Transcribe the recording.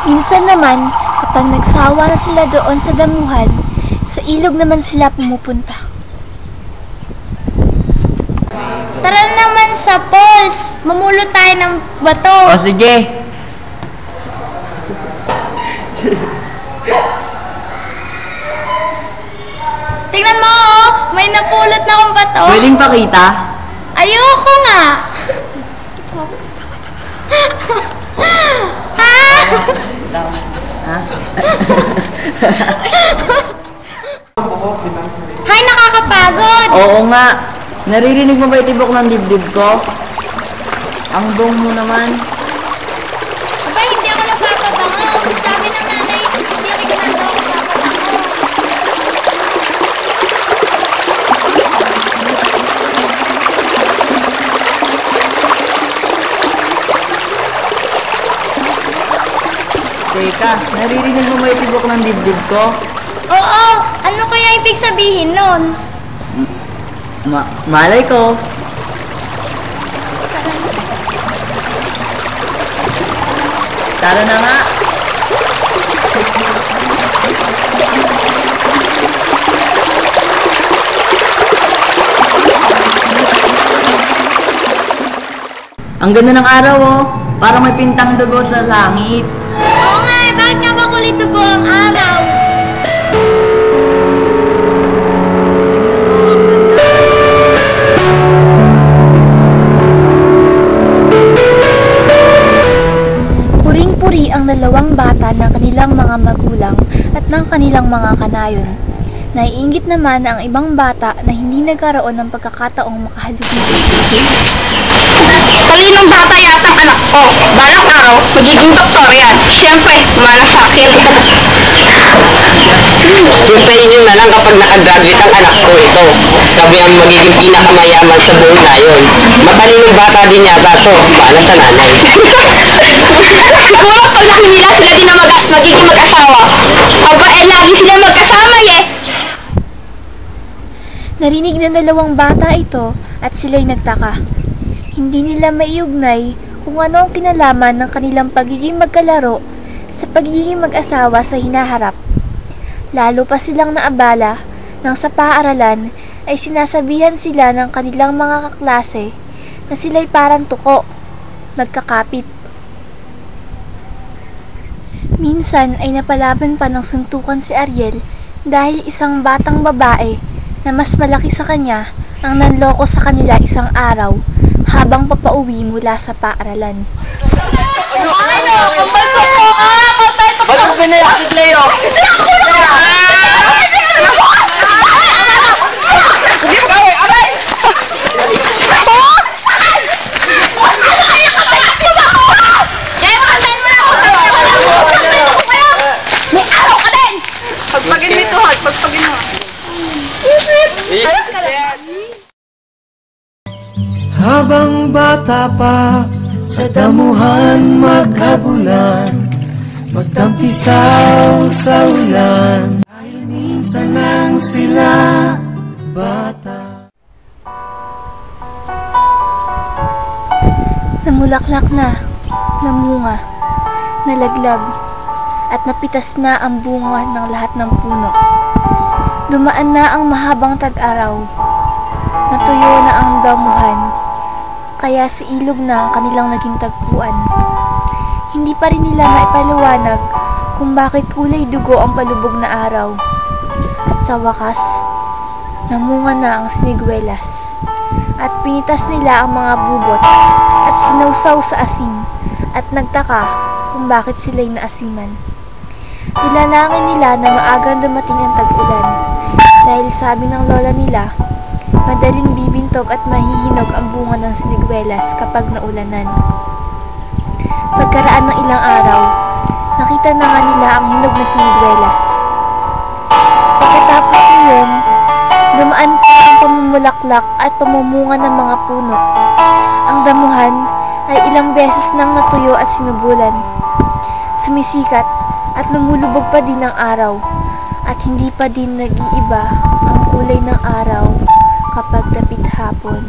Minsan naman, kapag nagsawa na sila doon sa damuhan, sa ilog naman sila pumupunta. Tara naman sa falls. Mamulot tayo ng bato. O sige. Tingnan mo, oh. May napulot na akong bato. Pwedeng pakita? Ayoko nga. Hay, nakakapagod. Oo nga. Naririnig mo ba yung tibok ng dibdib ko? Ang dong mo naman. Aba, hindi ako napapabangaw. Sabi ng nanay, hindi ako ginagawa ko papabangaw. Teka, naririnig mo ba yung tibok ng dibdib ko? Oo, ano kaya ibig sabihin nun? Malay ko. Tara na nga. Ang ganda ng araw, oh. Parang may pintang dugo sa langit. Oo nga, bakit nga ba kulit dugo ang araw? Puring-puri ang dalawang bata ng kanilang mga magulang at ng kanilang mga kanayon. Naiinggit naman ang ibang bata na hindi nagkaroon ng pagkakataong makahalubilo sila. Talinong bata yata ang anak ko. Balang araw, magiging doktor yan. Siyempre, mana sa akin. Hintayin nyo na lang kapag nakagraduate ang anak ko ito. Sabi ang magiging pinakamayaman sa buong nayon. Matalinong bata din yata to. Baala sa nanay. Siguro pag laki nila, sila din ang magiging mag-asawa. Aba, lagi sila magkasama eh. Narinig ng dalawang bata ito at sila'y nagtaka. Hindi nila maiugnay kung ano ang kinalaman ng kanilang pagiging magkalaro sa pagiging mag-asawa sa hinaharap. Lalo pa silang naabala nang sa paaralan ay sinasabihan sila ng kanilang mga kaklase na sila'y parang tuko, magkakapit. Minsan ay napalaban pa ng suntukan si Ariel dahil isang batang babae na mas malaki sa kanya ang nanloko sa kanila isang araw habang papauwi mula sa paaralan. Ano? Kumpal ko po ka! Kumpal ko po! Ba't mo pinalakit, Leo? Hindi mo gawin! Aray! May araw ka din! Pagpagin mo ito, pagpagin mo. Habang bata pa, sa damuhan maghabulan, magtampisaw sa ulan, dahil minsan lang sila bata. Namulaklak na, namunga, nalaglag, at napitas na ang bunga ng lahat ng puno. Dumaan na ang mahabang tag-araw, natuyo na ang damuhan, kaya sa ilog na ang kanilang naging tagpuan. Hindi pa rin nila maipaliwanag kung bakit kulay dugo ang palubog na araw. At sa wakas, namunga na ang siniguelas. At pinitas nila ang mga bubot at sinawsaw sa asin at nagtaka kung bakit sila'y naasiman. Nilalangin nila na maagang dumating ang tag-ulan dahil sabi ng lola nila, madaling bibintog at mahihinog ang bunga ng siniguelas kapag naulanan. Pagkaraan ng ilang araw, nakita na nga nila ang hinog na siniguelas. Pagkatapos niyon, dumaan pa ang pamumulaklak at pamumunga ng mga puno. Ang damuhan ay ilang beses nang natuyo at sinubulan. Sumisikat at lumulubog pa din ang araw at hindi pa din nag-iiba ang kulay ng araw kapag dapit hapon.